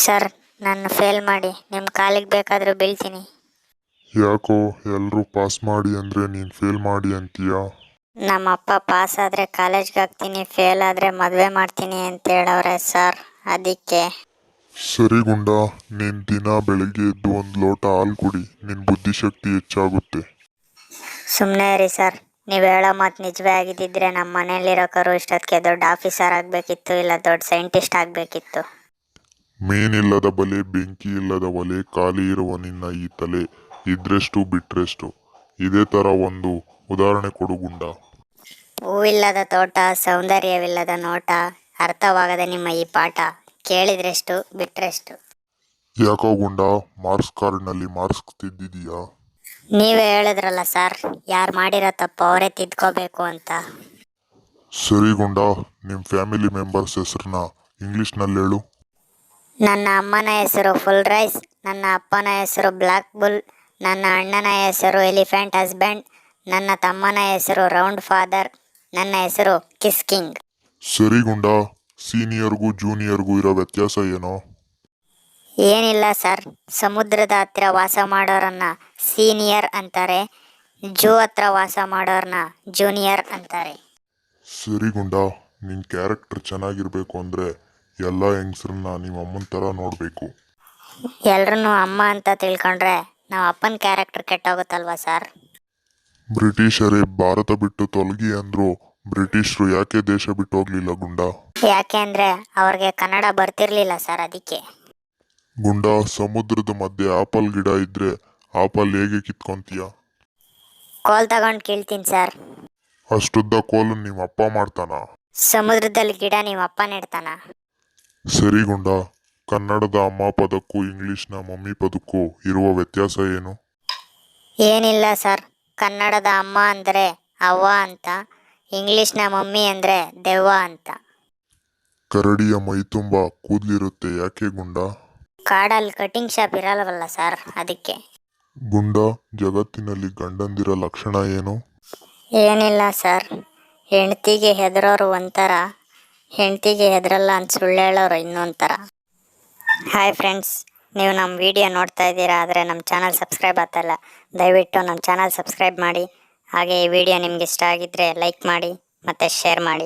Sir, ನನ್ನ fail ಮಾಡಿ ನಿಮ್ಮ ಕಾಲಿಗೆ ಬೇಕಾದರೂ ಬೀಳ್ತೀನಿ. ಯಾಕೋ ಎಲ್ರೂ ಪಾಸ್ ಮಾಡಿ ಅಂದ್ರೆ ನೀನ್ ಫೇಲ್ ಮಾಡಿ ಅಂತೀಯಾ? ನಮ್ಮಪ್ಪ ಪಾಸ್ ಆದರೆ ಕಾಲೇಜ್ಗೆ ಹಾಕ್ತೀನಿ, ಫೇಲ್ ಆದರೆ ಮದುವೆ ಮಾಡ್ತೀನಿ ಅಂತ ಹೇಳವ್ರೆ ಸರ್, ಅದಕ್ಕೆ. ಸರಿ ಗುಂಡ, ನೀನ್ ದಿನ ಬೆಳಿಗ್ಗೆ ಎದ್ದು ಒಂದು ಲೋಟ ಹಾಲು ಕುಡಿ, ನಿನ್ ಬುದ್ಧಿಶಕ್ತಿ ಹೆಚ್ಚಾಗುತ್ತೆ. ಸುಮ್ಮನೆ ಇರಿ ಸರ್, ನೀವು ಹೇಳೋ ಮಾತು ನಿಜವೇ ಆಗಿದ್ದಿದ್ರೆ ನಮ್ಮ ಮನೇಲಿರೋ ಕರು ಇಷ್ಟೊತ್ತಿಗೆ ದೊಡ್ಡ ಆಫೀಸರ್ ಆಗಬೇಕಿತ್ತು, ಇಲ್ಲ ದೊಡ್ಡ ಸೈಂಟಿಸ್ಟ್ ಆಗಬೇಕಿತ್ತು. ಮೀನಿಲ್ಲದ ಬಲೆ, ಬೆಂಕಿ ಇಲ್ಲದ ಒಲೆ, ಖಾಲಿ ಇರುವ ನಿನ್ನ ಈ ತಲೆ, ಇದ್ರೆಷ್ಟು ಬಿಟ್ರೆಷ್ಟು. ಇದೇ ತರ ಒಂದು ಉದಾಹರಣೆ ಕೊಡು ಗುಂಡ. ಹೂವಿಲ್ಲದ ತೋಟ, ಸೌಂದರ್ಯವಿಲ್ಲದ ನೋಟ, ಅರ್ಥವಾಗದೆ ನಿಮ್ಮ ಈ ಪಾಠ, ಕೇಳಿದ್ರೆಷ್ಟು ಬಿಟ್ರೆಷ್ಟು. ಯಾಕೋ ಗುಂಡ, ಮಾರ್ಕ್ಸ್ ಕಾರ್ಡ್ನಲ್ಲಿ ಮಾರ್ಕ್ಸ್ ತಿದ್ದಿದೀಯಾ? ನೀವೇ ಹೇಳಿದ್ರಲ್ಲ ಸರ್, ಯಾರು ಮಾಡಿರೋ ತಪ್ಪು ಅವರೇ ತಿದ್ಕೋಬೇಕು ಅಂತ. ಸರಿ ಗುಂಡ, ನಿಮ್ ಫ್ಯಾಮಿಲಿ ಮೆಂಬರ್ಸ್ ಹೆಸರನ್ನ ಇಂಗ್ಲಿಷ್ನಲ್ಲಿ ಹೇಳು. ನನ್ನ ಅಮ್ಮನ ಹೆಸರು ಫುಲ್ ರೈಸ್, ನನ್ನ ಅಪ್ಪನ ಹೆಸರು ಬ್ಲ್ಯಾಕ್ ಬುಲ್, ನನ್ನ ಅಣ್ಣನ ಹೆಸರು ಎಲಿಫೆಂಟ್ ಹಸ್ಬೆಂಡ್, ನನ್ನ ತಮ್ಮನ ಹೆಸರು ರೌಂಡ್ ಫಾದರ್, ನನ್ನ ಹೆಸರು ಕಿಸ್ ಕಿಂಗ್. ಸರಿ ಗುಂಡ, ಸೀನಿಯರ್ಗೂ ಜೂನಿಯರ್ಗೂ ಇರೋ ವ್ಯತ್ಯಾಸ ಏನೋ? ಏನಿಲ್ಲ ಸರ್, ಸಮುದ್ರದ ಹತ್ರ ವಾಸ ಮಾಡೋರನ್ನ ಸೀನಿಯರ್ ಅಂತಾರೆ, ಜೂ ಹತ್ರ ವಾಸ ಮಾಡೋರನ್ನ ಜೂನಿಯರ್ ಅಂತಾರೆ. ಸರಿ ಗುಂಡ, ನಿನ್ ಕ್ಯಾರೆಕ್ಟರ್ ಚೆನ್ನಾಗಿರ್ಬೇಕು ಅಂದ್ರೆ ಎಲ್ಲ ಹೆಂಗಸ್ರನ್ನ ನಿಮ್ಮ ಅಮ್ಮನ ತರ ನೋಡ್ಬೇಕು. ಎಲ್ರೂ ಅಮ್ಮ ಅಂತ ತಿಳ್ಕೊಂಡ್ರೆ ನಾವು ಅಪ್ಪನ ಕ್ಯಾರೆಕ್ಟರ್ ಕೆಟ್ಟೋಗುತ್ತಲ್ವಾ ಸರ್? ಬ್ರಿಟಿಷರೇ ಭಾರತ ಬಿಟ್ಟು ತೊಲಗಿ ಅಂದ್ರು, ಬ್ರಿಟಿಷರು ಯಾಕೆ ದೇಶ ಬಿಟ್ಟು ಹೋಗ್ಲಿಲ್ಲ ಗುಂಡ? ಯಾಕೆ ಅಂದರೆ ಅವ್ರಿಗೆ ಕನ್ನಡ ಬರ್ತಿರ್ಲಿಲ್ಲ ಸರ್, ಅದಕ್ಕೆ. ಗುಂಡ, ಸಮುದ್ರದ ಮಧ್ಯೆ ಆಪಲ್ ಗಿಡ ಇದ್ರೆ ಆಪಲ್ ಹೇಗೆ ಕಿತ್ಕೊಂತೀಯ? ಕೋಲ್ ತಗೊಂಡು ಕೀಳ್ತೀನಿ ಸರ್. ಅಷ್ಟುದ್ದ ಕೋಲು ನಿಮ್ಮ ಅಪ್ಪ ಮಾಡ್ತಾನ? ಸಮುದ್ರದಲ್ಲಿ ಗಿಡ ನಿಮ್ಮ ಅಪ್ಪ ನೆಡ್ತಾನ? ಸರಿ ಗುಂಡ, ಕನ್ನಡದ ಅಮ್ಮ ಪದಕ್ಕೂ ಇಂಗ್ಲಿಷ್ನ ಮಮ್ಮಿ ಪದಕ್ಕೂ ಇರುವ ವ್ಯತ್ಯಾಸ ಏನು? ಏನಿಲ್ಲ ಸರ್, ಕನ್ನಡದ ಅಮ್ಮ ಅಂದರೆ ಅವ್ವ ಅಂತ, ಇಂಗ್ಲೀಷ್ನ ಮಮ್ಮಿ ಅಂದರೆ ದೆವ್ವ ಅಂತ. ಕರಡಿಯ ಮೈ ತುಂಬ ಕೂದಲಿರುತ್ತೆ ಯಾಕೆ ಗುಂಡ? ಕಾಡಲ್ಲಿ ಕಟಿಂಗ್ ಶಾಪ್ ಇರಲ್ವಲ್ಲ ಸರ್, ಅದಕ್ಕೆ. ಗುಂಡ, ಜಗತ್ತಿನಲ್ಲಿ ಗಂಡಂದಿರ ಲಕ್ಷಣ ಏನು? ಏನಿಲ್ಲ ಸರ್, ಹೆಂಡ್ತಿಗೆ ಹೆದರೋರು ಒಂಥರ, ಹೆಂಡ್ತಿಗೆ ಹೆದರಲ್ಲ ಅಂತ ಸುಳ್ಳು ಹೇಳೋರು ಇನ್ನೊಂಥರ. ಹಾಯ್ ಫ್ರೆಂಡ್ಸ್, ನೀವು ನಮ್ಮ ವಿಡಿಯೋ ನೋಡ್ತಾ ಇದ್ದೀರಾ, ಆದರೆ ನಮ್ಮ ಚಾನಲ್ ಸಬ್ಸ್ಕ್ರೈಬ್ ಆಗ್ತಾಯಿಲ್ಲ. ದಯವಿಟ್ಟು ನಮ್ಮ ಚಾನಲ್ ಸಬ್ಸ್ಕ್ರೈಬ್ ಮಾಡಿ. ಹಾಗೆ ಈ ವಿಡಿಯೋ ನಿಮ್ಗೆ ಇಷ್ಟ ಆಗಿದ್ದರೆ ಲೈಕ್ ಮಾಡಿ ಮತ್ತು ಶೇರ್ ಮಾಡಿ.